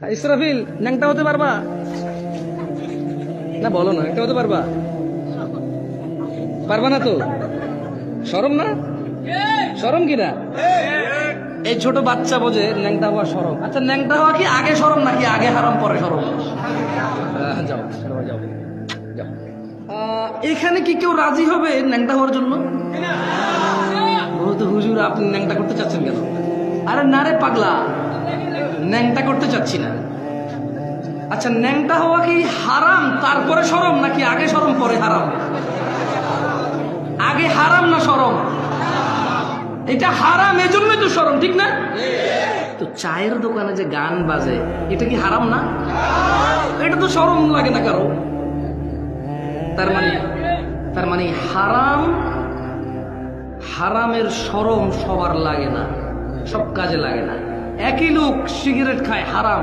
ইসরাফিল, ন্যাংটা হতে পারবা না? বলো না, ন্যাংটা হতে পারবা? পারবা না তো? শরম না? শরম কিনা? এই ছোট বাচ্চা বোঝে ন্যাংটা হওয়া শরম। আচ্ছা, ন্যাংটা হওয়া কি আগে শরম নাকি আগে হারাম পরে শরম? যাও যাও যাও যাও। এখানে কি কেউ রাজি হবে ন্যাংটা হওয়ার জন্য? তো হুজুর, আপনি ন্যাংটা করতে চাচ্ছেন কেন? আরে না রে পাগলা, ন্যাংটা করতে চাচ্ছি না। আচ্ছা, ন্যাংটা হওয়া কি হারাম তারপরে শরম নাকি আগে শরম পরে হারাম? আগে হারাম না শরম? এটা হারাম, এজন্যই তো শরম, ঠিক না? তো চায়ের দোকানে যে গান বাজে, এটা কি হারাম না? এটা তো শরম লাগে না কারো। তার মানে হারাম, হারামের শরম সবার লাগে না, সব কাজে লাগে না। একই লোক সিগারেট খায়, হারাম,